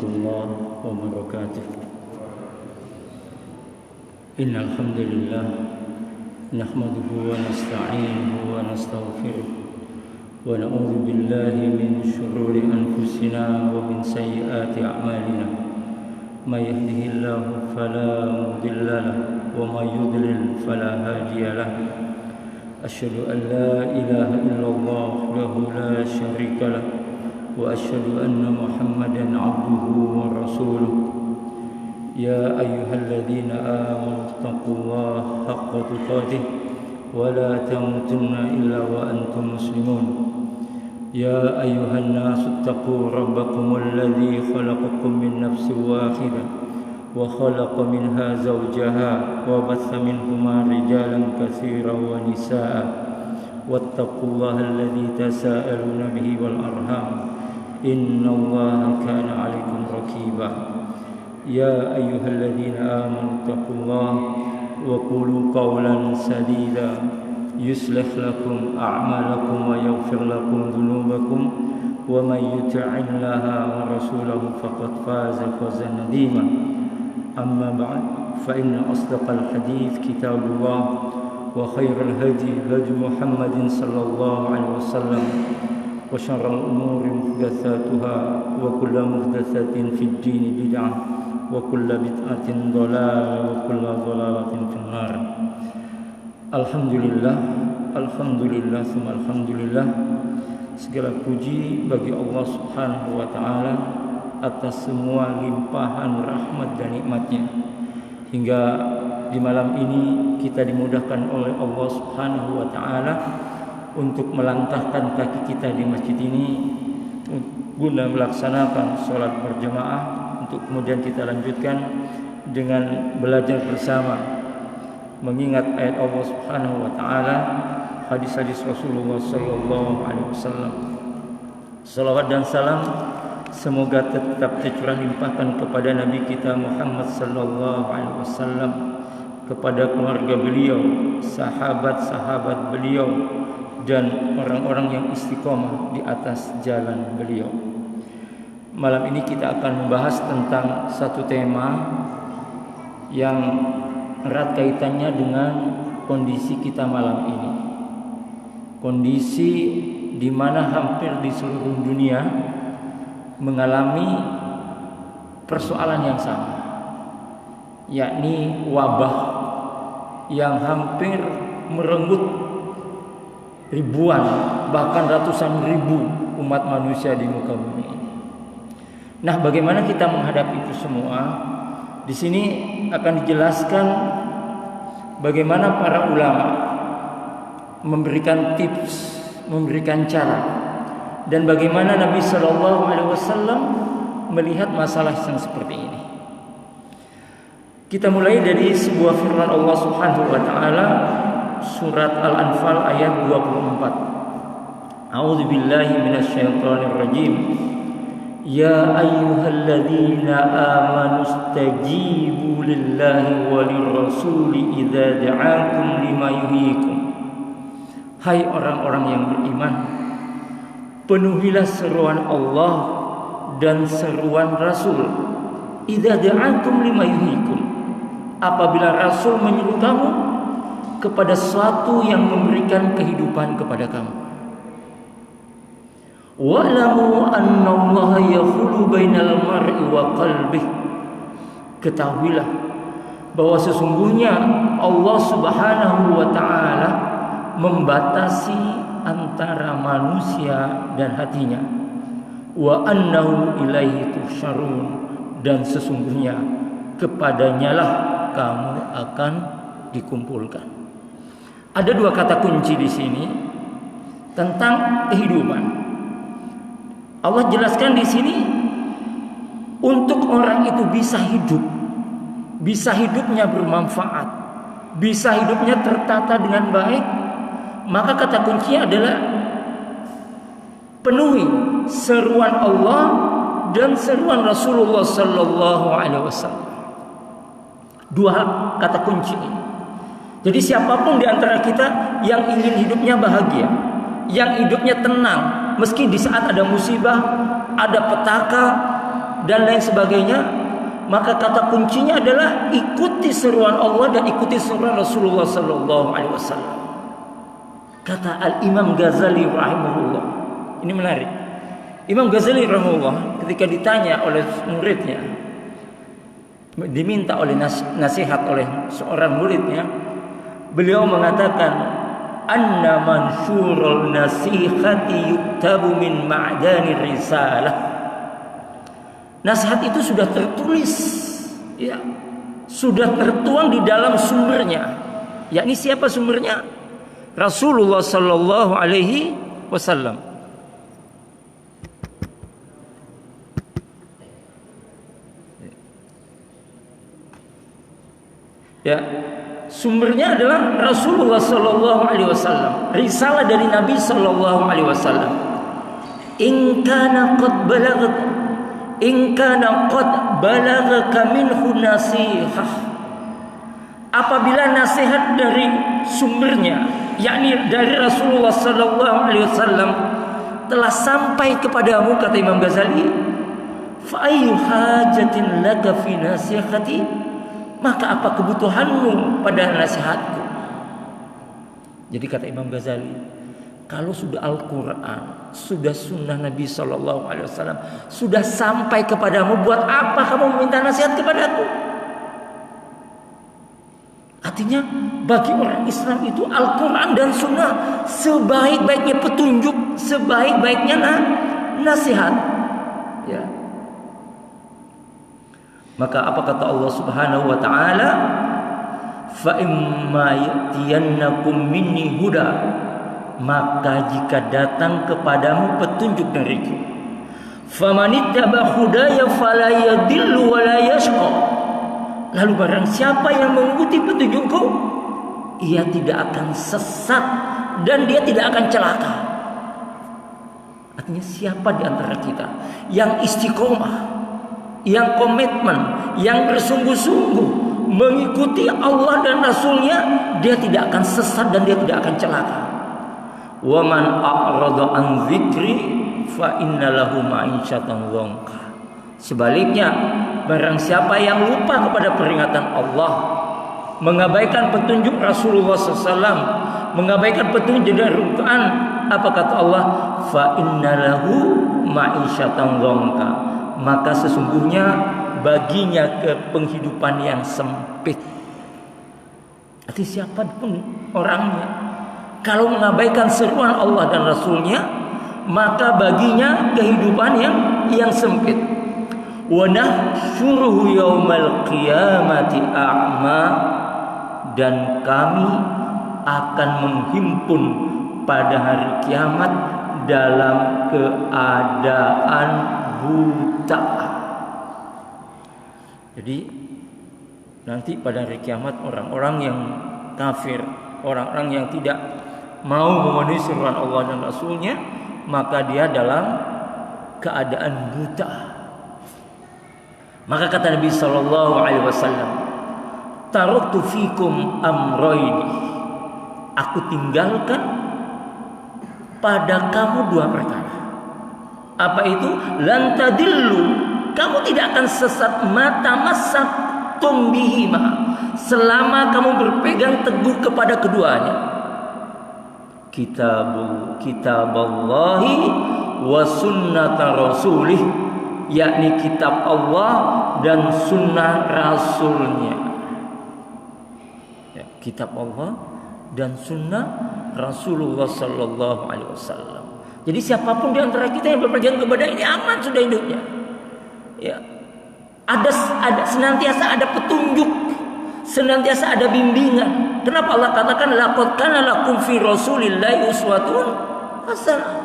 الله وبركاته. إن الحمد لله نحمده ونستعينه ونستغفره ونعوذ بالله من شرور أنفسنا ومن سيئات أعمالنا. من يهده الله فلا مضل له ومن يضلل فلا هادي له. أشهد أن لا إله إلا الله وحده لا شريك له وأشهد أن محمدا عبده ورسوله. يا أيها الذين آمنوا اتقوا الله حق تقاته ولا تموتن إلا وأنتم مسلمون. يا أيها الناس اتقوا ربكم الذي خلقكم من نفس واحدة وخلق منها زوجها وبث منهما رجالا كثيرا ونساء واتقوا الله الذي تساءلون به والأرحام إن الله كان عليكم رقيبا. يا أيها الذين آمنوا اتقوا الله وقولوا قولا سديدا يصلح لكم أعمالكم ويغفر لكم ذنوبكم ومن يطع الله ورسوله فقد فاز فوزا عظيما. أما بعد فإن أصدق الحديث كتاب الله وخير الهدي هدي محمد صلى الله عليه وسلم وشر الأمور محدثاتها وكل محدثة في الدين بدعة وكل بدعة ضلالة وكل ضلالة في النار. Alhamdulillah, alhamdulillah, summa alhamdulillah. Segala puji bagi Allah Subhanahu wa taala atas semua limpahan rahmat dan nikmatnya. Hingga di malam ini kita dimudahkan oleh Allah Subhanahu wa taala untuk melangkahkan kaki kita di masjid ini guna melaksanakan sholat berjamaah, untuk kemudian kita lanjutkan dengan belajar bersama, mengingat ayat Allah Subhanahu wa taala, hadis-hadis Rasulullah sallallahu alaihi wasallam. Salawat dan salam semoga tetap tercurah limpahkan kepada Nabi kita Muhammad sallallahu alaihi wasallam, kepada keluarga beliau, sahabat-sahabat beliau, dan orang-orang yang istiqomah di atas jalan beliau. Malam ini kita akan membahas tentang satu tema yang erat kaitannya dengan kondisi kita malam ini. Kondisi di mana hampir di seluruh dunia mengalami persoalan yang sama, yakni wabah yang hampir merenggut ribuan bahkan ratusan ribu umat manusia di muka bumi ini. Nah, bagaimana kita menghadapi itu semua? Di sini akan dijelaskan bagaimana para ulama memberikan tips, memberikan cara, dan bagaimana Nabi Shallallahu Alaihi Wasallam melihat masalah yang seperti ini. Kita mulai dari sebuah firman Allah Subhanahu Wa Taala, surat Al-Anfal ayat 24. A'udzu billahi minasyaitonir rajim. Ya ayyuhalladzina amanu istajibu lillahi walirrasuli idza da'akum lima yuhyikum. Hai orang-orang yang beriman, penuhilah seruan Allah dan seruan Rasul. Idza da'akum lima yuhyikum. Apabila Rasul menyuruh kamu kepada sesuatu yang memberikan kehidupan kepada kamu. Wa'lamu annallaha yahulu bainal mar'i wa qalbih. Ketahuilah bahwa sesungguhnya Allah Subhanahu wa taala membatasi antara manusia dan hatinya. Wa annahu ilaihi tuhsyarun, dan sesungguhnya kepadanyalah kamu akan dikumpulkan. Ada dua kata kunci di sini tentang kehidupan. Allah jelaskan di sini untuk orang itu bisa hidup, bisa hidupnya bermanfaat, bisa hidupnya tertata dengan baik, maka kata kuncinya adalah penuhi seruan Allah dan seruan Rasulullah sallallahu alaihi wasallam. Dua kata kunci ini. Jadi siapapun di antara kita yang ingin hidupnya bahagia, yang hidupnya tenang, meski di saat ada musibah, ada petaka, dan lain sebagainya, maka kata kuncinya adalah ikuti seruan Allah dan ikuti seruan Rasulullah sallallahu alaihi wasallam. Kata Al-Imam Ghazali rahimahullah. Ini menarik. Imam Ghazali rahimahullah ketika ditanya oleh muridnya, diminta oleh nasihat oleh seorang muridnya, beliau mengatakan, anna mansyurul nasihati yuktabu min ma'dani risalah. Nasihat itu sudah tertulis, ya, sudah tertuang di dalam sumbernya. Yakni siapa sumbernya? Rasulullah sallallahu alaihi wasallam. Ya, sumbernya adalah Rasulullah sallallahu alaihi wasallam, risalah dari Nabi sallallahu alaihi wasallam. In kana qad balagaka minhu nasihah. Apabila nasihat dari sumbernya, yakni dari Rasulullah sallallahu alaihi wasallam telah sampai kepadamu, kata Imam Ghazali, fa ayyu hajatin laka fi nasihati, maka apa kebutuhanmu pada nasihatku? Jadi kata Imam Ghazali, kalau sudah Al-Quran, sudah sunnah Nabi Sallallahu Alaihi Wasallam, sudah sampai kepadamu, buat apa kamu meminta nasihat kepadaku? Artinya bagi orang Islam itu Al-Quran dan sunnah sebaik-baiknya petunjuk, sebaik-baiknya nasihat. Ya. Maka apa kata Allah Subhanahu wa taala? Fa imma yatiyannakum minni huda, maka jika datang kepadamu petunjuk dariku, famanittaba hudaya fala yadillu wa la yashqa. Lalu barang siapa yang mengikuti petunjukku, ia tidak akan sesat dan dia tidak akan celaka. Artinya siapa di antara kita yang istiqomah, yang komitmen, yang bersungguh-sungguh mengikuti Allah dan Rasulnya, dia tidak akan sesat dan dia tidak akan celaka. Wa man a'rada an dzikri fa inna lahu ma'isyatan dhanka. Sebaliknya, barang siapa yang lupa kepada peringatan Allah, mengabaikan petunjuk Rasulullah SAW, mengabaikan petunjuk dari Al-Quran, apa kata Allah? Fa inna lahu ma'isyatan dhanka. Maka sesungguhnya baginya ke penghidupan yang sempit. Artinya siapa pun orangnya, kalau mengabaikan seruan Allah dan Rasulnya, maka baginya kehidupan yang sempit. Wa nahsyuruhu yaumal qiyamati a'ma, dan kami akan menghimpun pada hari kiamat dalam keadaan buta. Jadi nanti pada hari kiamat orang-orang yang kafir, orang-orang yang tidak mau memenuhi seruan Allah dan Rasulnya, maka dia dalam keadaan buta. Maka kata Nabi sallallahu alaihi wasallam, taraktu fikum amrayni, aku tinggalkan pada kamu dua perkara. Apa itu? Lan tadillu, kamu tidak akan sesat mata masaktum bihima, selama kamu berpegang teguh kepada keduanya. Kitaballahi wa sunnata rasulih, yakni kitab Allah dan sunnah Rasulnya. Ya, kitab Allah dan sunnah Rasulullah Sallallahu Alaihi Wasallam. Jadi siapapun di antara kita yang berpegang kepada ini aman sudah hidupnya. Ya, ada senantiasa ada petunjuk, senantiasa ada bimbingan. Kenapa Allah katakan laqad kana lakum fi Rasulillahi uswatun hasanah?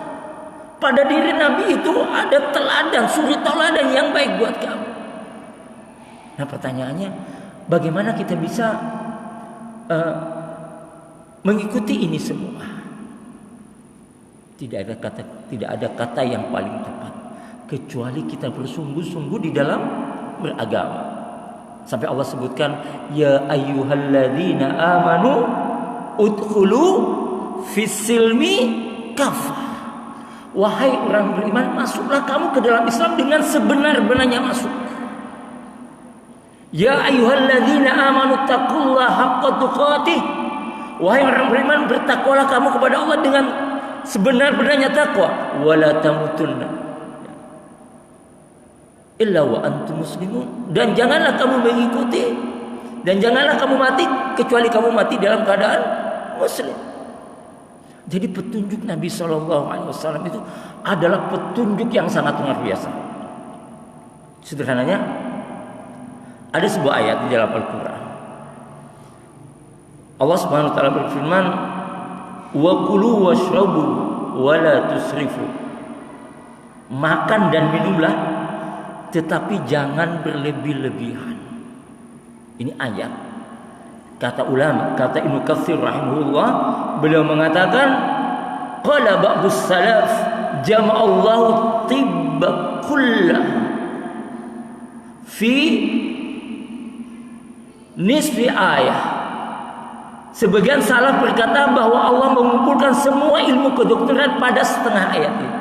Pada diri Nabi itu ada teladan, suri teladan yang baik buat kamu. Nah pertanyaannya, bagaimana kita bisa mengikuti ini semua? Tidak ada kata yang paling tepat kecuali kita bersungguh-sungguh di dalam beragama. Sampai Allah sebutkan, ya ayyuhalladzina amanu udkhulu fis silmi kafah. Wahai orang beriman, masuklah kamu ke dalam Islam dengan sebenar-benarnya masuk. Ya ayyuhalladzina amanu taqullaha haqqa tuqatih. Wahai orang beriman, bertakwalah kamu kepada Allah dengan sebenar-benarnya takwa. Wala tamutunna illa wa antum muslimun. Dan janganlah kamu mengikuti, dan janganlah kamu mati kecuali kamu mati dalam keadaan muslim. Jadi petunjuk Nabi SAW itu adalah petunjuk yang sangat luar biasa. Sederhananya, ada sebuah ayat di dalam Al-Quran. Allah Subhanahu Wa Taala berfirman, wa kulu washrabu wa la tusrifu. Makan dan minumlah, tetapi jangan berlebih-lebihan. Ini ayat. Kata ulama, kata Ibnu Katsir rahimahullah, beliau mengatakan, qala ba'dus salaf jama'allahu tibba kullah fi nisfi ayah. Sebagian salaf berkata bahwa Allah mengumpulkan semua ilmu kedokteran pada setengah ayat ini.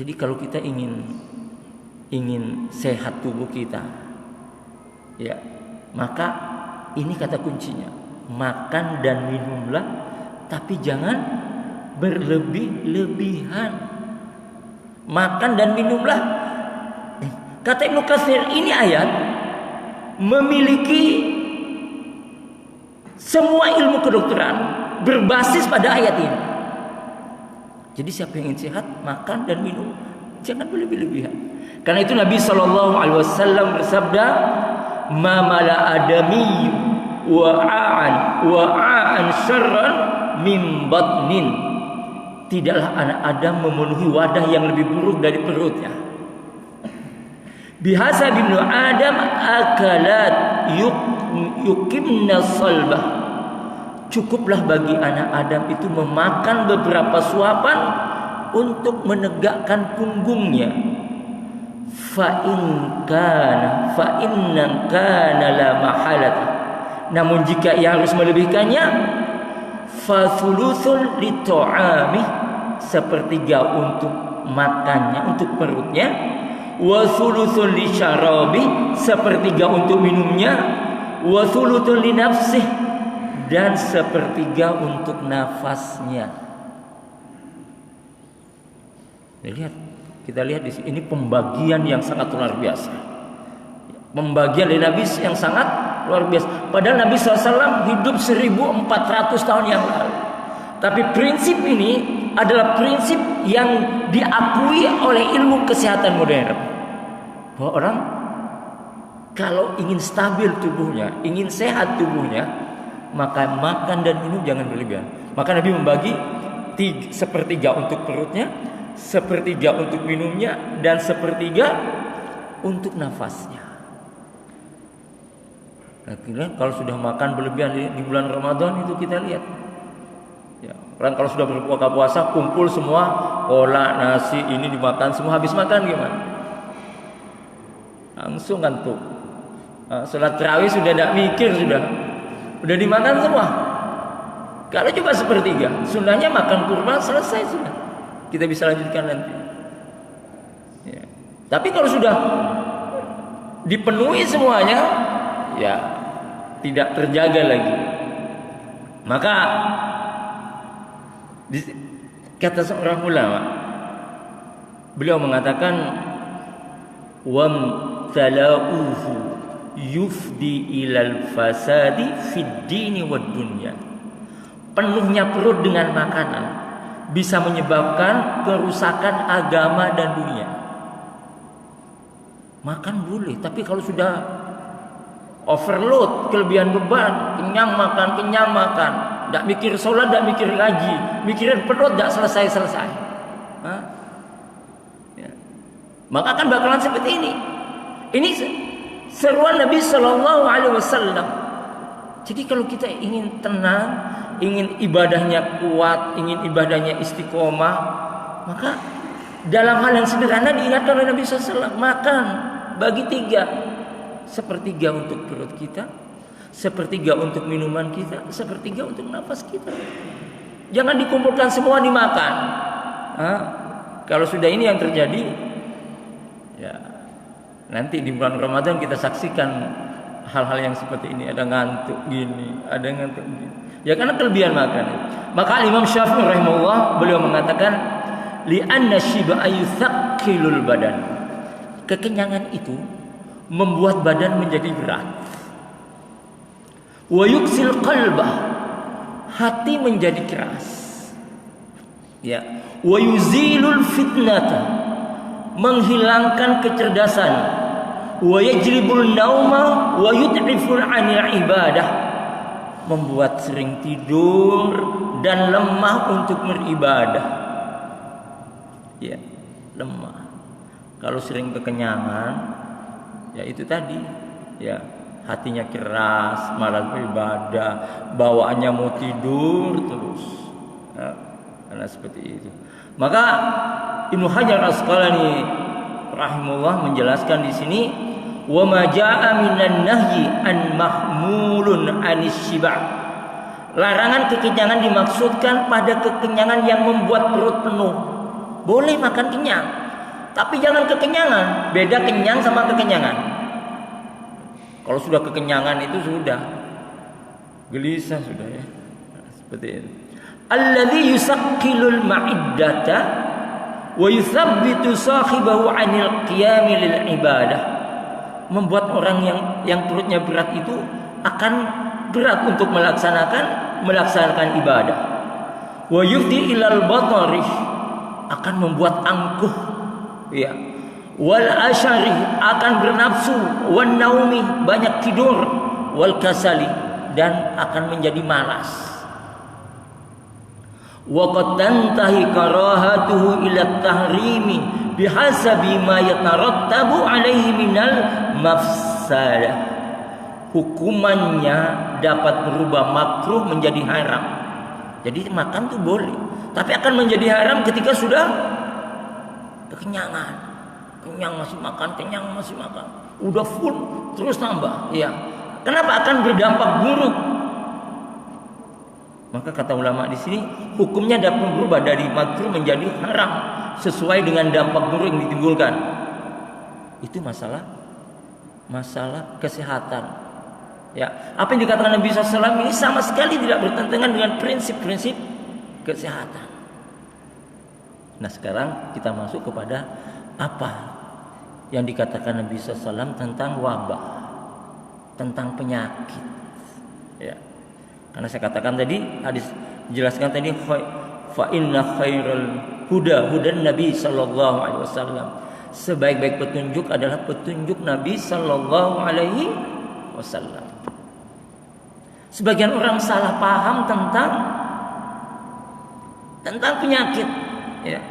Jadi kalau kita ingin sehat tubuh kita, ya, maka ini kata kuncinya, makan dan minumlah, tapi jangan berlebih-lebihan. Makan dan minumlah, kata Ibnu Katsir, ini ayat memiliki semua ilmu kedokteran berbasis pada ayat ini. Jadi siapa yang ingin sehat, makan dan minum, jangan berlebih-lebihan. Karena itu Nabi SAW bersabda, ma mala adami wa'an syarran min batnin. Tidaklah anak Adam memenuhi wadah yang lebih buruk dari perutnya. Bihasa ibnu Adam akalat yukimna salbah. Cukuplah bagi anak Adam itu memakan beberapa suapan untuk menegakkan punggungnya. Fa inna kana la mahalat. Namun jika ia harus melebihkannya, fa thuluthun li ta'ami, sepertiga untuk makannya, untuk perutnya, wa thuluthun li syarabi, sepertiga untuk minumnya, wa thuluthun li nafsih, dan sepertiga untuk nafasnya. Kita lihat di sini, ini pembagian yang sangat luar biasa. Pembagian dari Nabi yang sangat luar biasa. Padahal Nabi SAW hidup 1400 tahun yang lalu. Tapi prinsip ini adalah prinsip yang diakui oleh ilmu kesehatan modern. Bahwa orang kalau ingin stabil tubuhnya, ingin sehat tubuhnya, maka makan dan minum jangan berlebihan. Maka Nabi membagi sepertiga untuk perutnya, sepertiga untuk minumnya, dan sepertiga untuk nafasnya. Akhirnya kalau sudah makan berlebihan di bulan Ramadan itu kita lihat, ya, orang kalau sudah berbuka puasa kumpul semua, kolak, nasi ini dimakan semua, habis makan gimana? Langsung ngantuk. Salat tarawih sudah tidak mikir, sudah dimakan semua. Kalau coba sepertiga, sunnahnya makan kurma selesai sudah. Kita bisa lanjutkan nanti. Ya. Tapi kalau sudah dipenuhi semuanya, ya tidak terjaga lagi. Maka kata seorang ulama, beliau mengatakan, wam talauhu yufdi ilal fasadi fid dini wad dunya. Penuhnya perut dengan makanan bisa menyebabkan kerusakan agama dan dunia. Makan boleh, tapi kalau sudah overload, kelebihan beban, kenyang makan, tidak mikir sholat, tidak mikir ngaji, mikirin perut tidak selesai. Ya. Maka akan bakalan seperti ini. Ini seruan Nabi Shallallahu Alaihi Wasallam. Jadi kalau kita ingin tenang, ingin ibadahnya kuat, ingin ibadahnya istiqomah, maka dalam hal yang sederhana diingatkan oleh Nabi SAW, makan bagi 3, sepertiga untuk perut kita, sepertiga untuk minuman kita, sepertiga untuk nafas kita. Jangan dikumpulkan semua dimakan. Kalau sudah ini yang terjadi, ya nanti di bulan Ramadan kita saksikan hal-hal yang seperti ini. Ada ngantuk gini, ada ngantuk gini. Ya karena kelebihan makan. Maka Imam Syafi'i rahimahullah beliau mengatakan, li'anna syib'a yuthaqqilul badan. Kekenyangan itu membuat badan menjadi berat. Wa yuksil qalbah, hati menjadi keras. Ya, wa yuzilul fitnata, menghilangkan kecerdasan. Wa yajlibul nauma wa yud'iful 'anil ibadah, membuat sering tidur dan lemah untuk beribadah. Ya, lemah. Kalau sering kekenyangan, ya itu tadi, ya hatinya keras, malas beribadah, bawaannya mau tidur terus. Ya, karena seperti itu. Maka Ibnu Hajar Asqalani rahimahullah menjelaskan di sini, wa ma jaa'a minan nahyi an mahmulun anis syiba'. Larangan kekenyangan dimaksudkan pada kekenyangan yang membuat perut penuh. Boleh makan kenyang, tapi jangan kekenyangan. Beda kenyang sama kekenyangan. Kalau sudah kekenyangan itu sudah gelisah sudah ya. Seperti itu. Alladzi yusaqqilul ma'iddata wa yuthabbitu sahibahu 'anil qiyam lil ibadah. Membuat orang yang perutnya berat itu akan berat untuk melaksanakan ibadah. Wa yufdi ilal batari, akan membuat angkuh, ya. Wal asyari, akan bernafsu, wan naumi, banyak tidur, wal kasali, dan akan menjadi malas. Wa qad tantahi karahatuhu ila tahrimi bihasabi ma yatarattabu alaihi minal mafsadah. Hukumannya dapat berubah makruh menjadi haram. Jadi makan tuh boleh, tapi akan menjadi haram ketika sudah kekenyangan. Kenyang masih makan, kenyang masih makan. Udah full terus tambah. Ya. Kenapa? Akan berdampak buruk. Maka kata ulama di sini, hukumnya dapat berubah dari makruh menjadi haram sesuai dengan dampak buruk yang ditimbulkan. Itu masalah kesehatan. Ya, apa yang dikatakan Nabi SAW ini sama sekali tidak bertentangan dengan prinsip-prinsip kesehatan. Nah, sekarang kita masuk kepada apa yang dikatakan Nabi SAW tentang wabah, tentang penyakit. Ya, karena saya katakan tadi, hadis dijelaskan tadi, fa inna khairal huda hudan Nabi sallallahu alaihi wasallam. Sebaik-baik petunjuk adalah petunjuk Nabi sallallahu alaihi wasallam. Sebagian orang salah paham tentang penyakit, ya.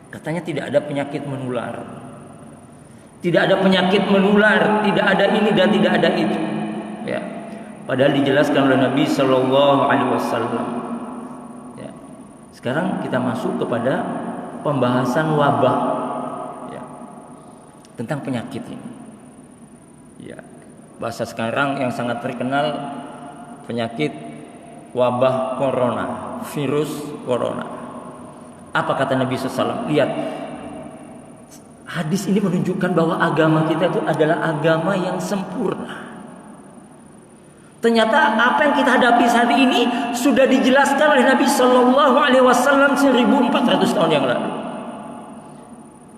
Katanya tidak ada penyakit menular. Tidak ada penyakit menular, tidak ada ini dan tidak ada itu. Ya. Padahal dijelaskan oleh Nabi sallallahu alaihi wasallam. Ya. Sekarang kita masuk kepada pembahasan wabah, ya. Tentang penyakit ini. Ya. Bahasa sekarang yang sangat terkenal penyakit wabah corona, virus corona. Apa kata Nabi SAW? Lihat, hadis ini menunjukkan bahwa agama kita itu adalah agama yang sempurna. Ternyata apa yang kita hadapi saat ini sudah dijelaskan oleh Nabi Sallallahu Alaihi Wasallam 1400 tahun yang lalu.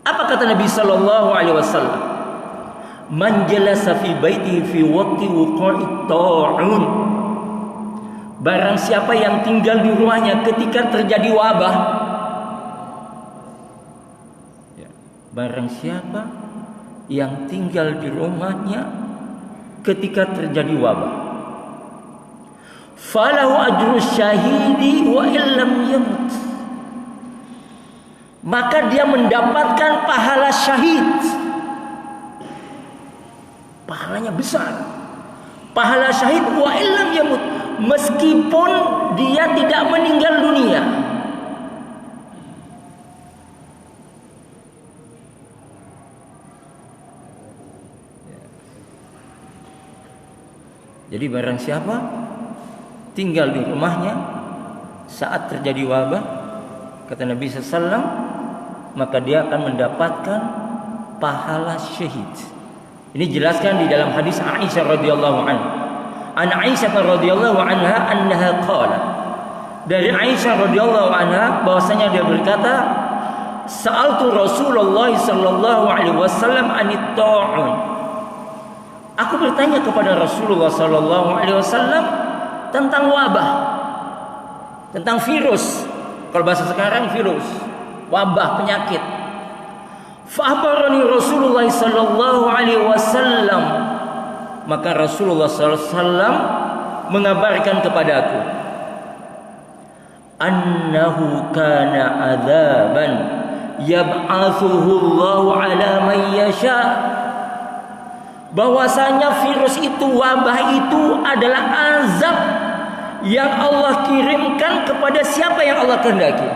Apa kata Nabi Sallallahu Alaihi Wasallam? Man jalasa fi baitihi fi waqti wuqu'it ta'un. Barang siapa yang tinggal di rumahnya ketika terjadi wabah. Barang siapa yang tinggal di rumahnya ketika terjadi wabah, falahu ajrus syahidi wa illam yamut, maka dia mendapatkan pahala syahid. Pahalanya besar. Pahala syahid wa illam yamut, meskipun dia tidak meninggal dunia. Jadi barang siapa tinggal di rumahnya saat terjadi wabah, kata Nabi SAW, maka dia akan mendapatkan pahala syahid. Ini jelaskan di dalam hadis Aisyah radhiyallahu anha. An Aisyah radhiyallahu anha annaha qalat. Dari Aisyah radhiyallahu anha bahwasanya dia berkata, sa'altu Rasulullah sallallahu alaihi wasallam anit ta'un. Aku bertanya kepada Rasulullah sallallahu alaihi wasallam tentang wabah, tentang virus. Kalau bahasa sekarang virus, wabah, penyakit. Fa'abarani Rasulullah sallallahu alaihi wasallam. Maka Rasulullah sallallahu alaihi wasallam mengabarkan kepadaku, annahu kana adzaban yab'atsuhu Allahu ala man yasha. Bahwasanya virus itu, wabah itu adalah azab yang Allah kirimkan kepada siapa yang Allah kehendaki.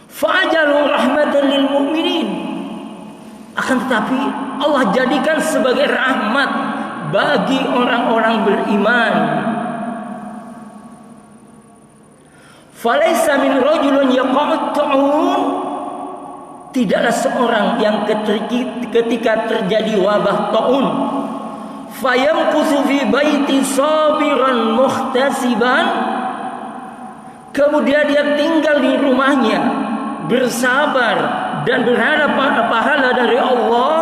Fa'ajalu rahmatan lil mu'minin. Akan tetapi Allah jadikan sebagai rahmat bagi orang-orang beriman. Falaysa min rajulun yaqa'ut ta'un. Tidaklah seorang yang ketika terjadi wabah ta'un fayamkuthu fi baiti sabiran muhtasiban, kemudian dia tinggal di rumahnya bersabar dan berharap pahala dari Allah,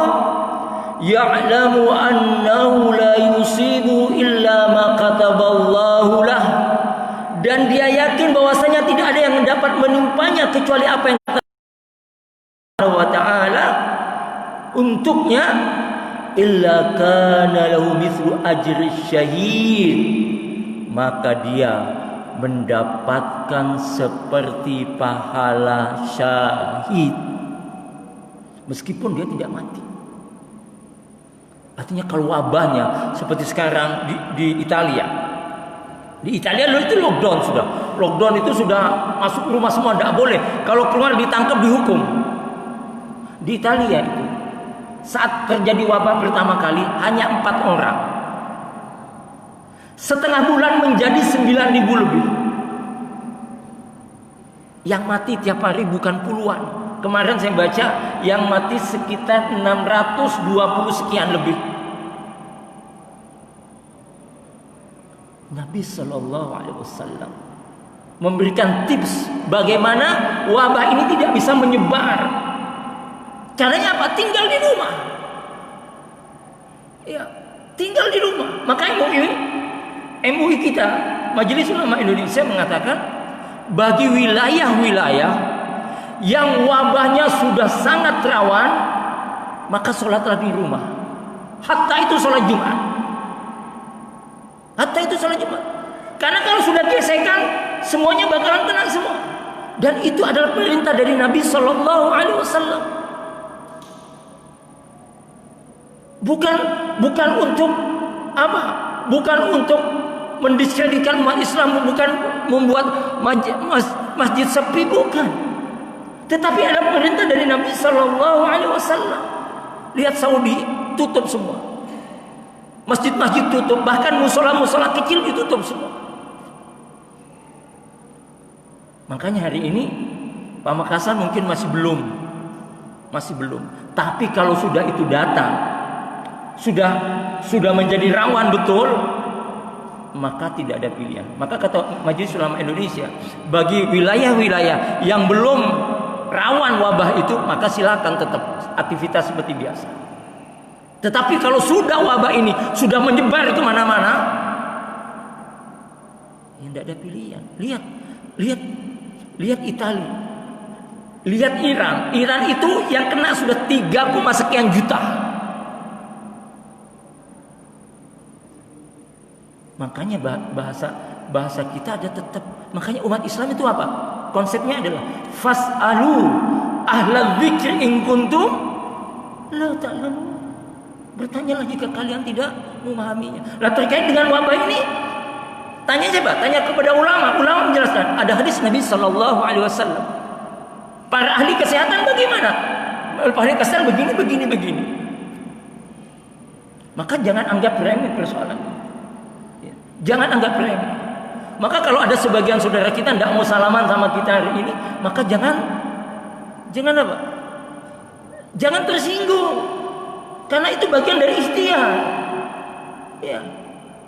ya'lamu annahu la yusibu illa ma kataballahu lah, dan dia yakin bahwasanya tidak ada yang dapat menimpanya kecuali apa yang wa ta'ala untuknya, illa kana lahu mithlu ajri syahid, maka dia mendapatkan seperti pahala syahid meskipun dia tidak mati. Artinya kalau wabahnya seperti sekarang di Italia. Di Italia itu lockdown sudah. Lockdown itu sudah masuk rumah semua, tidak boleh. Kalau keluar ditangkap dihukum. Di Italia itu saat terjadi wabah pertama kali hanya 4 orang. Setengah bulan menjadi 9.000 lebih. Yang mati tiap hari bukan puluhan. Kemarin saya baca yang mati sekitar 620 sekian lebih. Nabi Shallallahu Alaihi Wasallam memberikan tips bagaimana wabah ini tidak bisa menyebar. Caranya apa? Tinggal di rumah. Ya, tinggal di rumah. Maka MUI kita, Majelis Ulama Indonesia mengatakan bagi wilayah-wilayah yang wabahnya sudah sangat rawan, maka sholatlah di rumah. Hatta itu sholat Jumat. Hatta itu sholat Jumat. Karena kalau sudah gesekan, semuanya bakalan kena semua. Dan itu adalah perintah dari Nabi Sallallahu Alaihi Wasallam. Bukan untuk apa? Bukan untuk mendiskreditkan umat Islam, bukan membuat masjid sepi, bukan. Tetapi ada perintah dari Nabi Sallallahu Alaihi Wasallam. Lihat Saudi tutup semua, masjid-masjid tutup, bahkan musola-musola kecil ditutup semua. Makanya hari ini Pamekasan mungkin masih belum. Tapi kalau sudah itu datang, sudah menjadi rawan betul, maka tidak ada pilihan. Maka kata Majelis Ulama Indonesia, bagi wilayah-wilayah yang belum rawan wabah itu, maka silakan tetap aktivitas seperti biasa. Tetapi kalau sudah wabah ini sudah menyebar kemana-mana, ya tidak ada pilihan. Lihat Italia, lihat Iran. Iran itu yang kena sudah 3, sekian juta. Makanya bahasa kita ada tetap. Makanya umat Islam itu apa? Konsepnya adalah fas'alu ahla dzikri in kuntum la ta'lamun. Bertanyalah jika kalian tidak memahaminya. Lah terkait dengan wabah ini, tanya coba, tanya kepada ulama. Ulama menjelaskan. Ada hadis Nabi Sallallahu Alaihi Wasallam. Para ahli kesehatan bagaimana? Para ahli kesehatan begini. Maka jangan anggap remeh persoalan ini. Ya. Jangan anggap remeh. Maka kalau ada sebagian saudara kita tidak mau salaman sama kita hari ini, maka jangan apa? Jangan tersinggung. Karena itu bagian dari ikhtiar. Ya.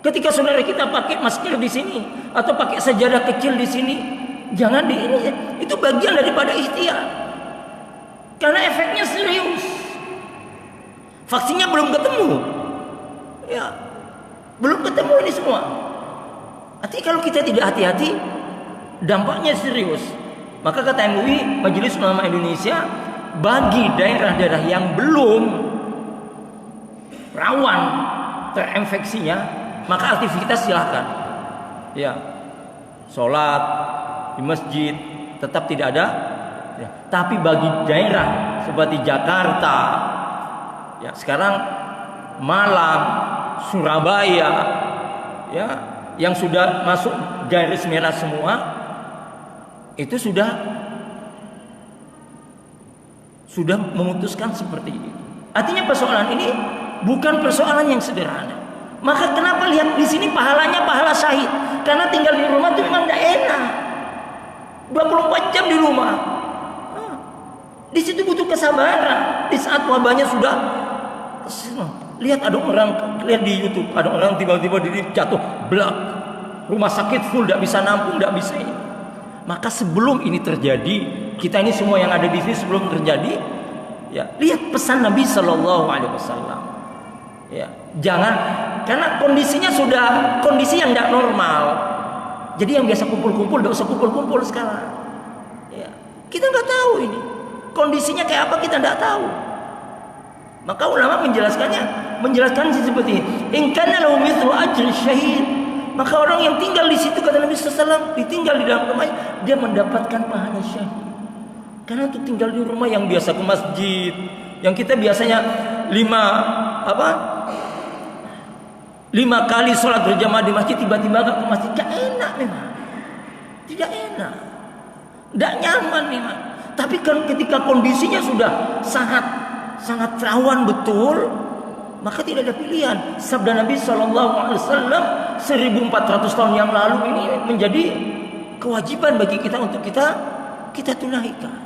Ketika saudara kita pakai masker di sini atau pakai sajadah kecil di sini, jangan di ini. Itu bagian daripada ikhtiar. Karena efeknya serius. Vaksinnya belum ketemu. Ya. Belum ketemu ini semua. Artinya kalau kita tidak hati-hati, dampaknya serius. Maka kata MUI, Majelis Ulama Indonesia, bagi daerah-daerah yang belum rawan terinfeksinya, maka aktivitas silahkan. Ya, sholat di masjid tetap tidak ada. Ya. Tapi bagi daerah seperti Jakarta, ya sekarang Malang, Surabaya, ya yang sudah masuk garis merah semua, itu sudah memutuskan seperti itu. Artinya persoalan ini bukan persoalan yang sederhana. Maka kenapa lihat di sini pahalanya pahala syahid? Karena tinggal di rumah itu memang tidak enak. 24 jam di rumah. Di situ butuh kesabaran. Di saat wabahnya sudah, lihat ada orang, lihat di YouTube, ada orang tiba-tiba diri jatuh, blak, rumah sakit full, tidak bisa nampung, tidak bisa ini. Maka sebelum ini terjadi, kita ini semua yang ada di sini sebelum terjadi, ya lihat pesan Nabi Shallallahu Alaihi Wasallam. Ya, jangan, karena kondisinya sudah kondisi yang tidak normal. Jadi yang biasa kumpul-kumpul, tidak usah kumpul-kumpul sekarang. Ya, kita nggak tahu ini kondisinya kayak apa, kita tidak tahu. Maka ulama menjelaskan seperti ini. In kana lahu mithlu ajri syahid. Maka orang yang tinggal di situ, kata Nabi SAW, ditinggal di dalam rumahnya, dia mendapatkan pahala syahid. Karena untuk tinggal di rumah yang biasa ke masjid, yang kita biasanya 5 kali sholat berjamaah di masjid, tiba-tiba gak ke masjid, gak enak memang. Tidak enak, gak nyaman memang. Tapi kan ketika kondisinya sudah sangat rawan betul, maka tidak ada pilihan. Sabda Nabi SAW 1400 tahun yang lalu ini menjadi kewajiban bagi kita untuk kita tunaikan.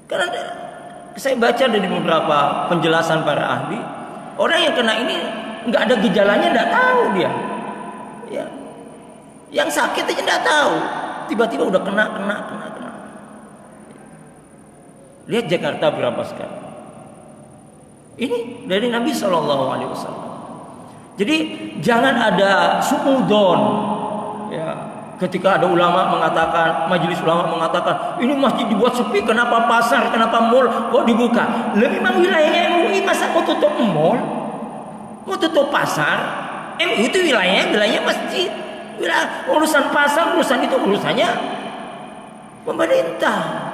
Karena saya baca dari beberapa penjelasan para ahli, orang yang kena ini nggak ada gejalanya, nggak tahu dia. Ya. Yang sakit aja nggak tahu, tiba-tiba udah kena. Lihat Jakarta berapa sekarang. Ini dari Nabi SAW. Jadi jangan ada suudon. Ya, ketika ada ulama mengatakan, majelis ulama mengatakan, ini masjid dibuat sepi, kenapa pasar, kenapa mall kok dibuka? Memang wilayahnya MUI, masa mau tutup mall, mau tutup pasar? MUI itu wilayahnya masjid. Urusan pasar, urusan itu urusannya pemerintah.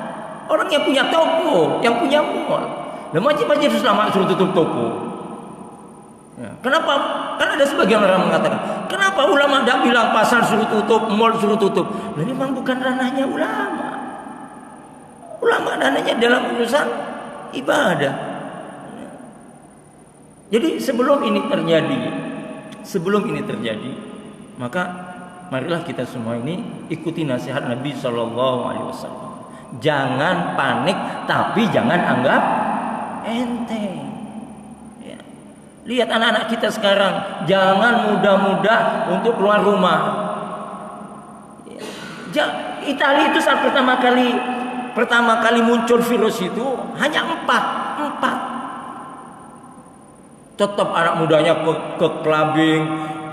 Orang yang punya toko, yang punya mall. Nah, masjid ulama suruh tutup toko. Ya. Kenapa? Karena ada sebagian orang mengatakan, kenapa ulama tidak bilang pasar suruh tutup, mall suruh tutup? Nah, memang bukan ranahnya ulama. Ulama ranahnya dalam urusan ibadah. Ya. Jadi sebelum ini terjadi, maka marilah kita semua ini ikuti nasihat Nabi Shallallahu Alaihi Wasallam. Jangan panik, tapi jangan anggap enteng. Ya. Lihat anak-anak kita sekarang, jangan mudah-mudah untuk keluar rumah. Ya. Italia itu saat pertama kali muncul virus itu hanya 4. Tetap anak mudanya ke clubbing,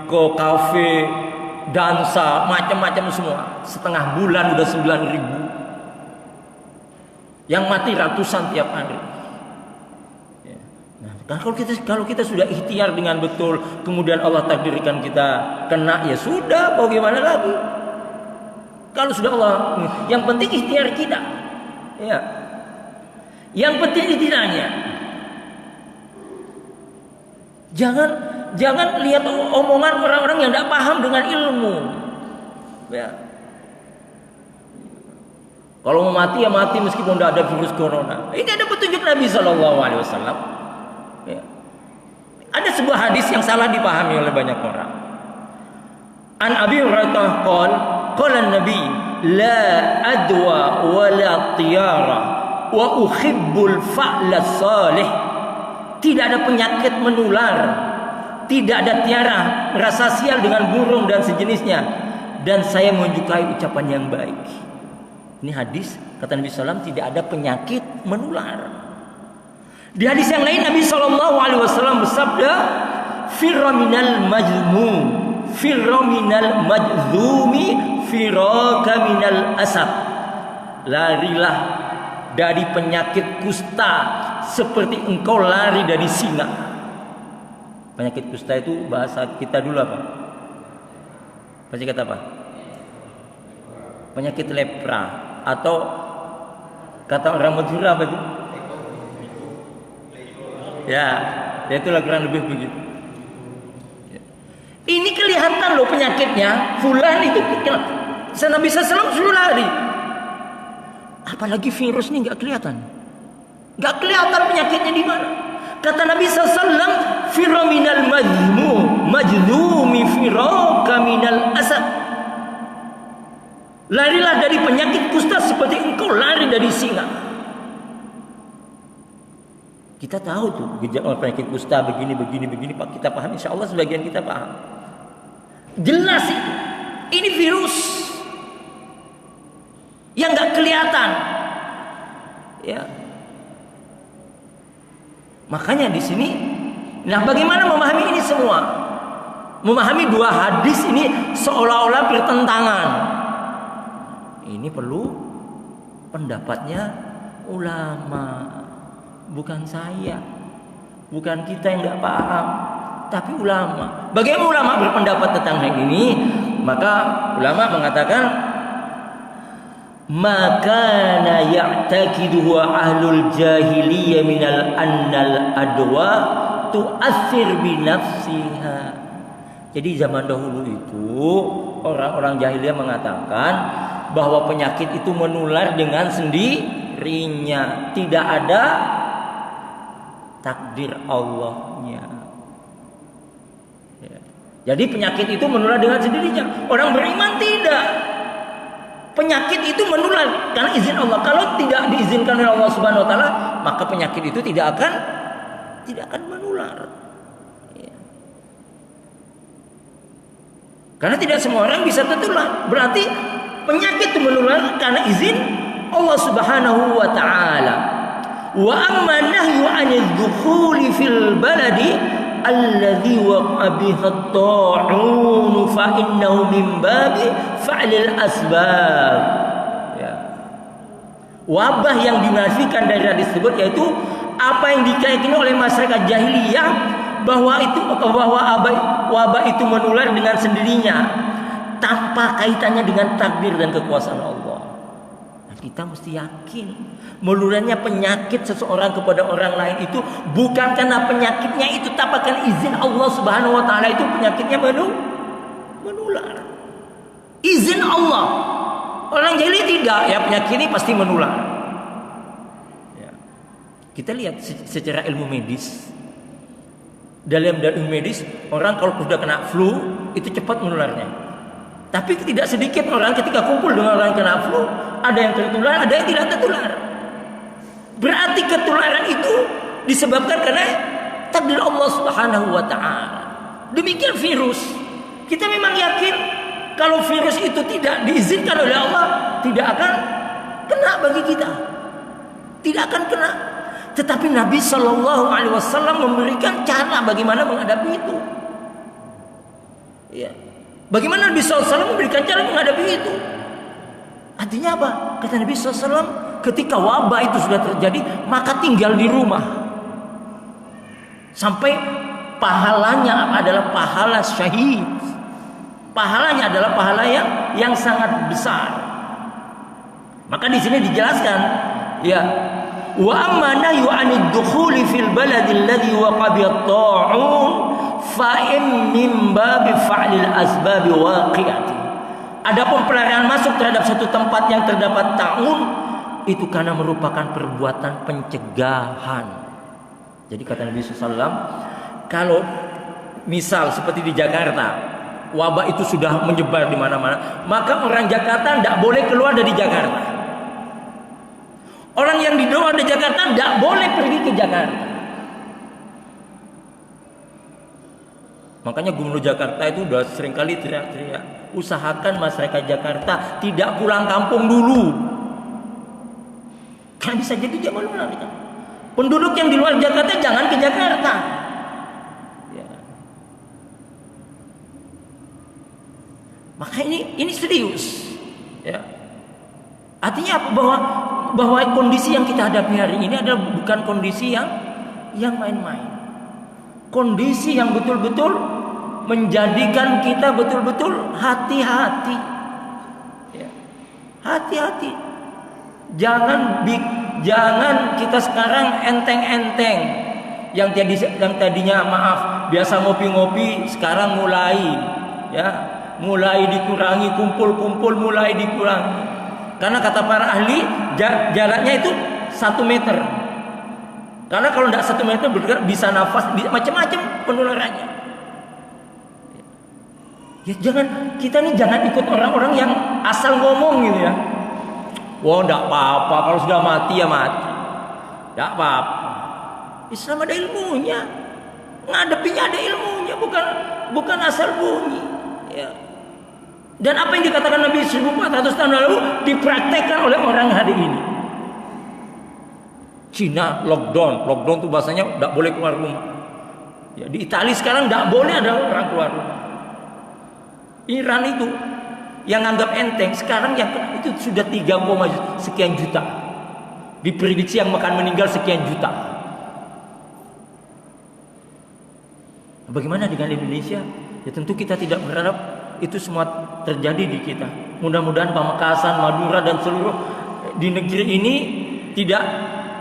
ke kafe, dansa, macam-macam semua. Setengah bulan udah 9.000. Yang mati ratusan tiap hari. Ya. Nah, kalau kita sudah ikhtiar dengan betul, kemudian Allah takdirkan kita kena, ya sudah, mau gimana lagi? Kalau sudah Allah, yang penting ikhtiar kita. Ya. Yang penting ikhtiarnya. Jangan lihat omongan orang-orang yang tidak paham dengan ilmu. Ya. Kalau mau mati ya mati meskipun tidak ada virus corona. Ini ada petunjuk Nabi Shallallahu Alaihi Wasallam. Ya. Ada sebuah hadis yang salah dipahami oleh banyak orang. An Abi Hurairah qala Nabi la adwa wa la tiyara wa uhibbul fa'la salih. Tidak ada penyakit menular, tidak ada tiara rasa sial dengan burung dan sejenisnya, dan saya menyukai ucapan yang baik. Ini hadis kata Nabi SAW, tidak ada penyakit menular. Di hadis yang lain Nabi SAW bersabda, firra minal majmum, firra minal majzumi, firaka minal asad. Larilah dari penyakit kusta seperti engkau lari dari singa. Penyakit kusta itu bahasa kita dulu apa? Bahasa kata apa? Penyakit lepra, atau kata orang Madura apa itu? Ya, itulah kurang lebih begitu. Ini kelihatan loh penyakitnya. Fulan itu Nabi SAW suruh lari. Apalagi virus ini nggak kelihatan. Nggak kelihatan penyakitnya di mana. Kata Nabi SAW, firra minal majzumi firaka minal asad. Larilah dari penyakit kusta seperti engkau lari dari singa. Kita tahu tuh gejala penyakit kusta begini Pak, kita paham, insya Allah sebagian kita paham. Jelas itu. Ini virus yang nggak kelihatan. Ya. Makanya di sini, nah bagaimana memahami ini semua? Memahami dua hadis ini seolah-olah bertentangan. Ini perlu pendapatnya ulama, bukan saya, bukan kita yang tidak paham, tapi ulama. Bagaimana ulama berpendapat tentang hal ini? Maka ulama mengatakan, makana ya'taqiduhu ahlul jahiliyah minal annal adwa tu'athir bi nafsiha. Jadi zaman dahulu itu orang-orang jahiliyah mengatakan bahwa penyakit itu menular dengan sendirinya, tidak ada takdir Allahnya. Ya. Jadi penyakit itu menular dengan sendirinya. Orang beriman tidak. Penyakit itu menular karena izin Allah. Kalau tidak diizinkan oleh Allah Subhanahu Wa Taala, maka penyakit itu tidak akan menular. Ya. Karena tidak semua orang bisa tertular. Berarti penyakit itu menular karena izin Allah Subhanahu Wa Taala. Wa amma nahyu 'anil dukhuli fil baladi alladhi waqa'a biha at-ta'un fa innahu min babi fa'lil asbab. Ya. Wabah yang dinafikan dari hadis tersebut yaitu apa yang dikayakini oleh masyarakat jahiliyah bahwa wabah itu menular dengan sendirinya tanpa kaitannya dengan takdir dan kekuasaan Allah. Nah, kita mesti yakin menularnya penyakit seseorang kepada orang lain itu bukan karena penyakitnya itu, tapi karena izin Allah Subhanahu Wa Taala itu penyakitnya menular. Izin Allah. Orang jahili tidak, ya penyakit ini pasti menular. Ya. Kita lihat secara ilmu medis. Dalam ilmu medis, orang kalau sudah kena flu itu cepat menularnya. Tapi tidak sedikit orang ketika kumpul dengan orang yang kena flu, ada yang tertular, ada yang tidak tertular. Berarti ketularan itu disebabkan karena takdir Allah Subhanahu Wa Taala. Demikian virus. Kita memang yakin kalau virus itu tidak diizinkan oleh Allah, tidak akan kena bagi kita. Tidak akan kena. Tetapi Nabi Shallallahu Alaihi Wasallam memberikan cara bagaimana menghadapi itu. Ya. Bagaimana Nabi SAW memberikan cara menghadapi itu? Artinya apa? Kata Nabi SAW, ketika wabah itu sudah terjadi, maka tinggal di rumah. Sampai pahalanya adalah pahala syahid. Pahalanya adalah pahala yang sangat besar. Maka di sini dijelaskan, ya, wa amma nahyu 'anid dukhuli fil baladi alladhi waqa bi at-ta'un fa in min babi fa'lil asbab waqi'ati. Adapun pelarangan masuk terhadap satu tempat yang terdapat ta'un, itu karena merupakan perbuatan pencegahan. Jadi kata Nabi SAW, kalau misal seperti di Jakarta, wabah itu sudah menyebar di mana-mana, maka orang Jakarta tidak boleh keluar dari Jakarta. Orang yang di luar dari Jakarta tidak boleh pergi ke Jakarta. Makanya Gubernur Jakarta itu udah seringkali teriak-teriak, usahakan masyarakat Jakarta tidak pulang kampung dulu. Karena bisa jadi dia malu melarikan. Penduduk yang di luar Jakarta jangan ke Jakarta. Ya. Maka ini serius. Ya. Artinya apa? Bahwa kondisi yang kita hadapi hari ini adalah bukan kondisi yang main-main. Kondisi yang betul-betul menjadikan kita betul-betul hati-hati. Ya. Hati-hati. Jangan kita sekarang enteng-enteng. Yang tadinya maaf biasa ngopi-ngopi, sekarang mulai dikurangi, kumpul-kumpul mulai dikurangi. Karena kata para ahli jaraknya itu 1 meter. Karena kalau tidak 1 meter bisa nafas, macam-macam penularannya. Ya kita jangan ikut orang-orang yang asal ngomong gitu ya. Wah, enggak apa-apa kalau sudah mati ya mati. Enggak apa-apa. Islam ada ilmunya. Ngadepinya ada ilmunya, bukan asal bunyi. Ya. Dan apa yang dikatakan Nabi 1400 tahun lalu dipraktekkan oleh orang hari ini. Cina lockdown itu bahasanya enggak boleh keluar rumah. Ya, di Italia sekarang enggak boleh ada orang keluar rumah. Iran itu yang anggap enteng sekarang yang itu sudah 3, sekian juta. Diprediksi yang akan meninggal sekian juta. Bagaimana dengan Indonesia? Ya tentu kita tidak berharap itu semua terjadi di kita. Mudah-mudahan Pamekasan, Madura dan seluruh di negeri ini tidak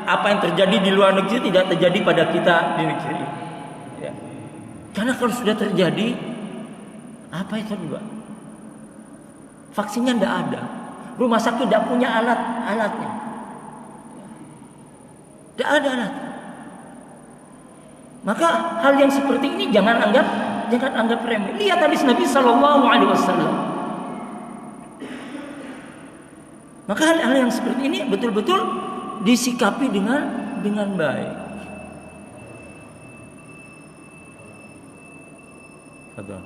apa yang terjadi di luar negeri tidak terjadi pada kita di negeri ini. Ya. Karena kalau sudah terjadi, apa itu juga? Vaksinnya tidak ada. Rumah sakit tidak punya alatnya. Tidak ada alat. Maka hal yang seperti ini jangan anggap remeh. Lihat hadis Nabi SAW. Maka hal-hal yang seperti ini betul-betul disikapi dengan baik. Betul.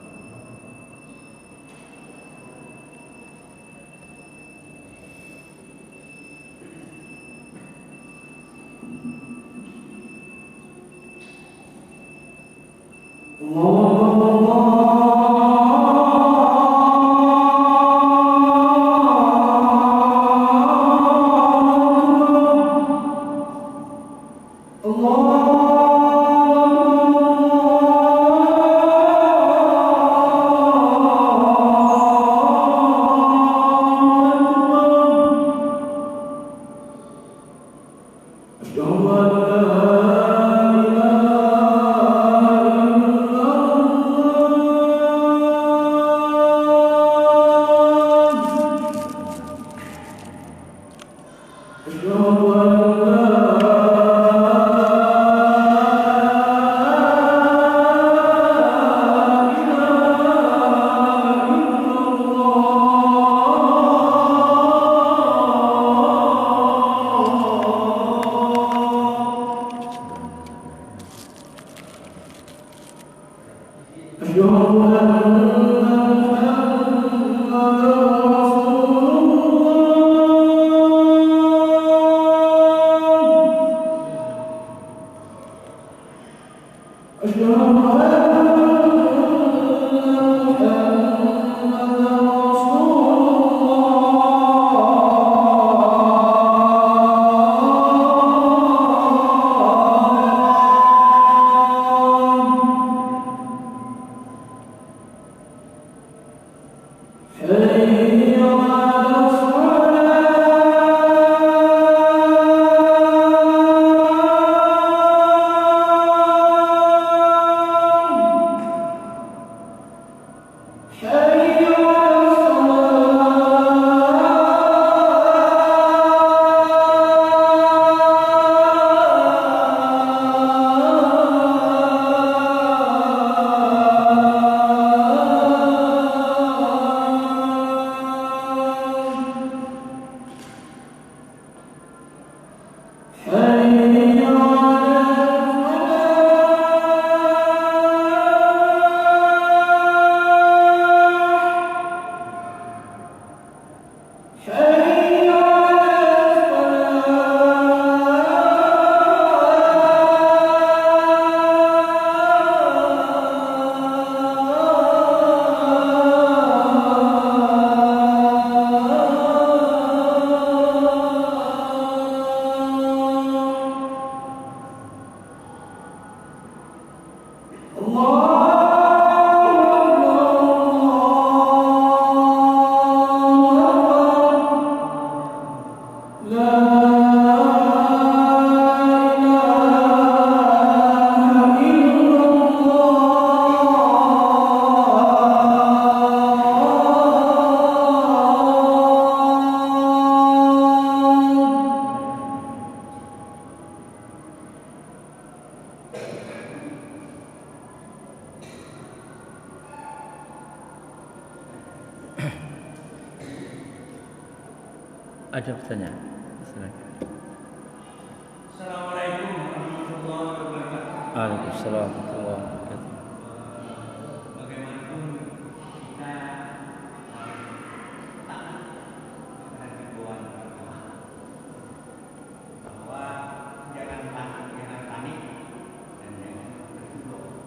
Ada pertanyaan? Silakan. Assalamualaikum warahmatullahi wabarakatuh. Waalaikumsalam warahmatullahi wabarakatuh. Bagaimanapun kita taat kepada himbauan agama bahwa jangan panik dan jangan berjuang.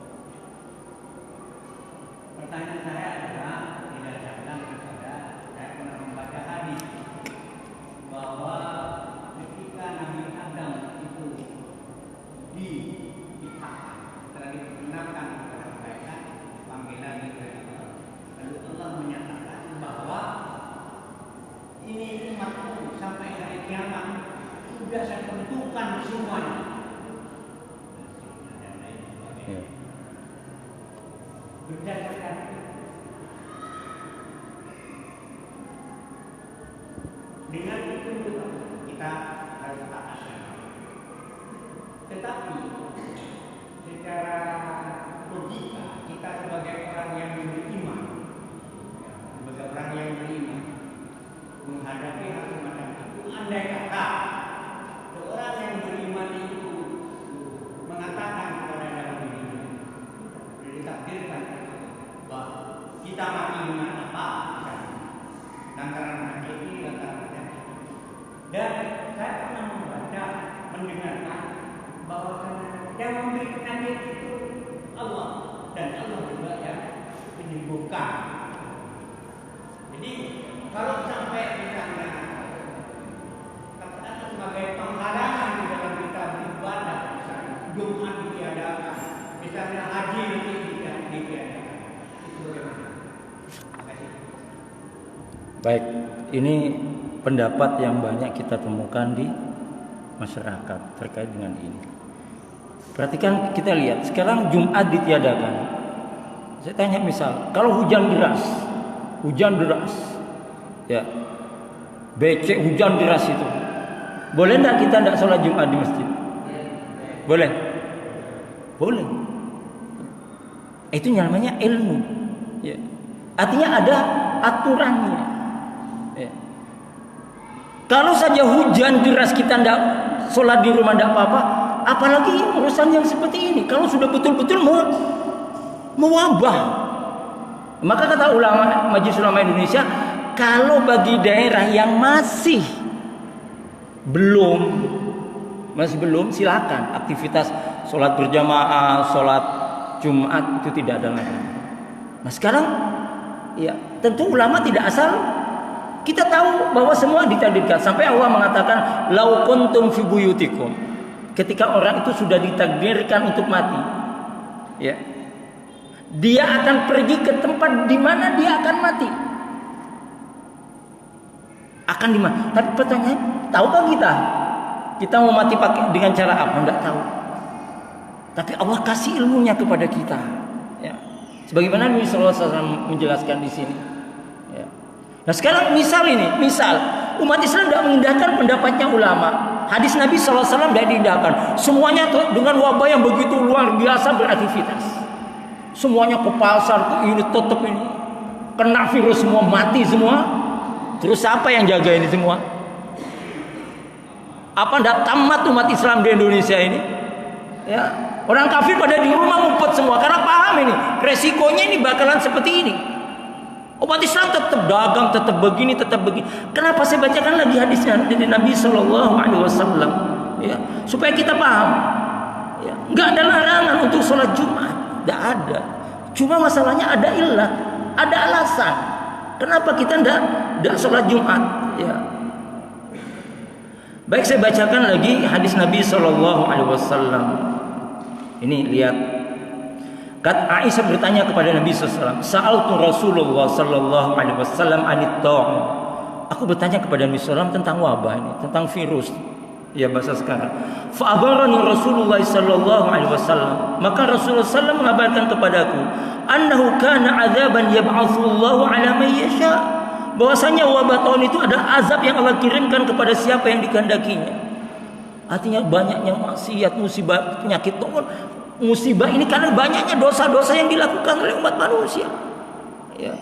Pertanyaan saya adalah didasarkan kepada saya pernah membaca hadis bahwa ketika Nabi Adam itu dipisahkan, setelah diperkenalkan kepada mereka panggilan dari Allah, lalu Allah menyatakan bahwa ini umatku sampai hari kiamat sudah saya tentukan semuanya. Ya. Berdasarkan dengan itu kita harus taat. Tetapi secara logika kita sebagai orang yang beriman, sebagai orang yang beriman menghadapi hal semacam itu, andai kata seorang yang beriman itu mengatakan kepada dalam dirinya, ditakdirkan bahwa kita mati dengan apa, lantaran penyakit ini, lantaran penyakit ini. Dan saya pernah membaca, mendengarkan bahwa yang memberi penyakit itu Allah, dan Allah juga yang menyembuhkan. Jadi kalau sampai misalnya katakan sebagai penghalangan di dalam kita beribadah, misalnya Jumat ditiadakan, misalnya haji ditiadakan, itu bagaimana? Terima kasih. Baik, ini pendapat yang banyak kita temukan di masyarakat terkait dengan ini. Perhatikan, kita lihat sekarang Jumat ditiadakan. Saya tanya misal, kalau hujan deras, ya, becek hujan deras itu, boleh enggak kita enggak sholat Jumat di masjid? Boleh? Boleh. Itu namanya ilmu. Ya. Artinya ada aturannya. Ya. Kalau saja hujan deras kita enggak sholat di rumah enggak apa-apa, apalagi urusan yang seperti ini. Kalau sudah betul-betul mewabah. Maka kata ulama Majelis Ulama Indonesia, kalau bagi daerah yang masih belum, silakan aktivitas sholat berjamaah, sholat Jumat itu tidak ada lagi. Nah sekarang, ya tentu ulama tidak asal. Kita tahu bahwa semua ditakdirkan. Sampai Allah mengatakan, lau kuntum fi buyutikum. Ketika orang itu sudah ditakdirkan untuk mati, ya, dia akan pergi ke tempat di mana dia akan mati. Akan di mana? Tapi pertanyaan, tahukah kita? Kita mau mati pakai dengan cara apa? Tidak tahu. Tapi Allah kasih ilmunya kepada kita. Ya. Sebagaimana Nabi SAW menjelaskan di sini. Ya. Nah sekarang misal umat Islam tidak mengindahkan pendapatnya ulama. Hadis Nabi SAW tidak diindahkan. Semuanya dengan wabah yang begitu luar biasa beraktivitas. Semuanya ke pasar, ke ini tetap ini kena virus semua, mati semua. Terus siapa yang jaga ini semua? Apa tidak tamat umat Islam di Indonesia ini? Ya, orang kafir pada di rumah ngumpet semua karena paham ini resikonya ini bakalan seperti ini. Umat Islam tetap dagang, tetap begini. Kenapa saya bacakan lagi hadisnya dari Nabi SAW? Ya, supaya kita paham. Ya, nggak ada larangan untuk sholat Jumat. Tidak ada. Cuma masalahnya ada ilah, ada alasan. Kenapa kita tidak sholat Jumat? Ya. Baik, saya bacakan lagi hadis Nabi SAW. Ini lihat. Kata Aisyah bertanya kepada Nabi SAW. Sa'altu Rasulullah SAW anit ta'am. Aku bertanya kepada Nabi SAW tentang wabah ini, tentang virus. Ya bahasa sekarang. Fa'abarani Rasulullah sallallahu alaihi wasallam. Maka Rasulullah sallallahu mengabarkan kepadaku, annahu kana adzaban yab'atsullahu ala man yasha. Bahwasanya wabah tahun itu ada azab yang Allah kirimkan kepada siapa yang dikehendakinya. Artinya banyaknya maksiat, musibah, penyakit tahun. Musibah ini karena banyaknya dosa-dosa yang dilakukan oleh umat manusia. Ya.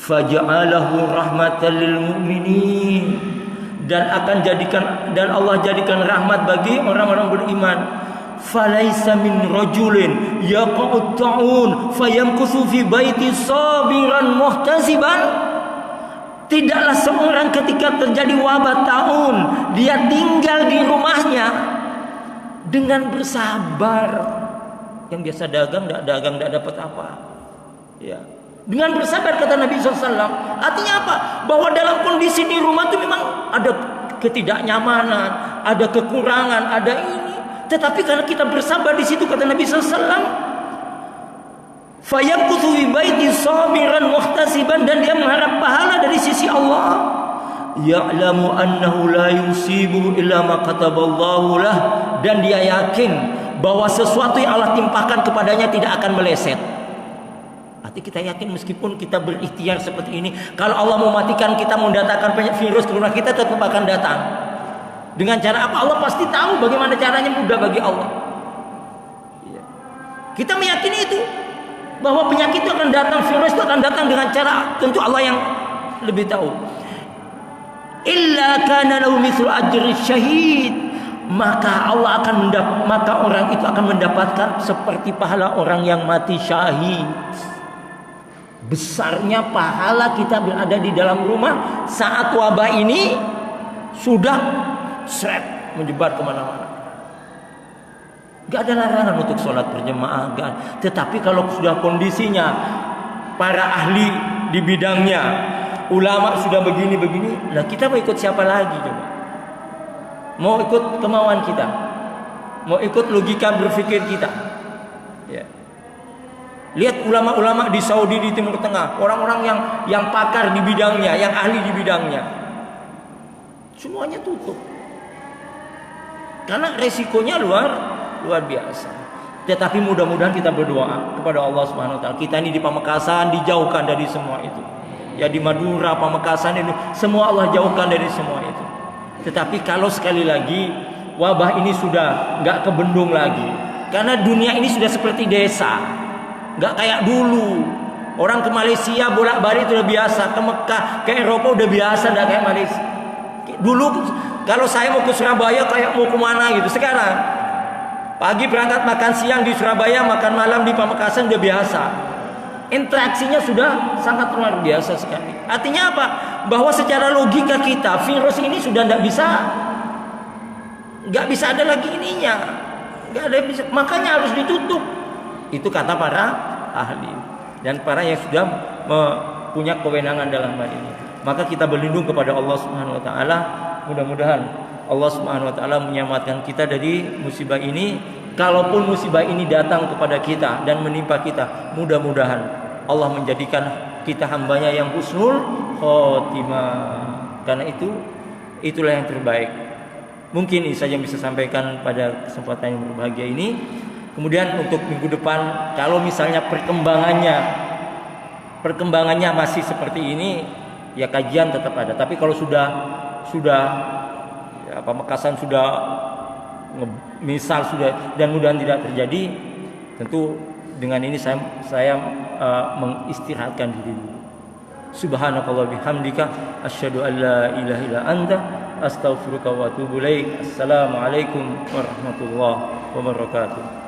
faja'alahu rahmatan lil mu'minin, dan Allah jadikan rahmat bagi orang-orang beriman. Falaisa min rajulin yaqa'ut ta'un fayamkusu fi baiti sabiran muhtasiban. Tidaklah seorang ketika terjadi wabah taun dia tinggal di rumahnya dengan bersabar. Yang biasa dagang tidak dapat apa, ya. Dengan bersabar, kata Nabi SAW. Artinya apa? Bahwa dalam kondisi di rumah itu memang ada ketidaknyamanan, ada kekurangan, ada ini. Tetapi karena kita bersabar di situ, kata Nabi SAW, fayamkuthu fi baiti sabiran muhtasiban, dan dia mengharap pahala dari sisi Allah. Ya'lamu annahu la yusibu illa ma kataballahu lah, dan dia yakin bahwa sesuatu yang Allah timpakan kepadanya tidak akan meleset. Arti kita yakin meskipun kita berikhtiar seperti ini, kalau Allah mau matikan kita, mendatangkan virus ke rumah kita, tetap akan datang. Dengan cara apa? Allah pasti tahu bagaimana caranya, mudah bagi Allah. Kita meyakini itu, bahwa penyakit itu akan datang, virus itu akan datang dengan cara tentu Allah yang lebih tahu. Illa kana lahu mithlu ajri syahid, maka orang itu akan mendapatkan seperti pahala orang yang mati syahid. Besarnya pahala kita berada di dalam rumah saat wabah ini sudah menyebar kemana-mana. Gak ada larangan untuk sholat berjemaah, tetapi kalau sudah kondisinya para ahli di bidangnya, ulama sudah begini-begini, lah kita mau ikut siapa lagi coba? Mau ikut kemauan kita? Mau ikut logika berpikir kita? Ya. Lihat ulama-ulama di Saudi, di Timur Tengah, orang-orang yang pakar di bidangnya, yang ahli di bidangnya, semuanya tutup karena resikonya luar biasa. Tetapi mudah-mudahan kita berdoa kepada Allah Subhanahu wa taala, kita ini di Pamekasan dijauhkan dari semua itu. Ya, di Madura, Pamekasan ini semua Allah jauhkan dari semua itu. Tetapi kalau sekali lagi wabah ini sudah nggak kebendung lagi, karena dunia ini sudah seperti desa. Nggak kayak dulu. Orang ke Malaysia bolak-balik itu udah biasa, ke Mekah, ke Eropa udah biasa, nggak kayak Malaysia. Dulu kalau saya mau ke Surabaya kayak mau kemana gitu. Sekarang pagi berangkat, makan siang di Surabaya, makan malam di Pamekasan udah biasa. Interaksinya sudah sangat luar biasa sekali. Artinya apa? Bahwa secara logika kita, virus ini sudah nggak bisa ada lagi ininya, nggak ada bisa. Makanya harus ditutup. Itu kata para ahli dan para yang sudah punya kewenangan dalam hal ini. Maka kita berlindung kepada Allah Subhanahu wa taala. Mudah-mudahan Allah Subhanahu wa taala menyelamatkan kita dari musibah ini. Kalaupun musibah ini datang kepada kita dan menimpa kita, mudah-mudahan Allah menjadikan kita hambanya yang husnul khotimah. Karena itulah yang terbaik. Mungkin ini saja yang bisa sampaikan pada kesempatan yang berbahagia ini. Kemudian untuk minggu depan, kalau misalnya perkembangannya masih seperti ini, ya kajian tetap ada. Tapi kalau sudah ya, Pamekasan sudah misal sudah, dan mudah tidak terjadi, tentu dengan ini saya mengistirahatkan diri dulu. Subhanakallah bihamdika asyhadu an la ilaha illa anta astaghfiruka wa atubu ilaik. Assalamualaikum warahmatullahi wabarakatuh.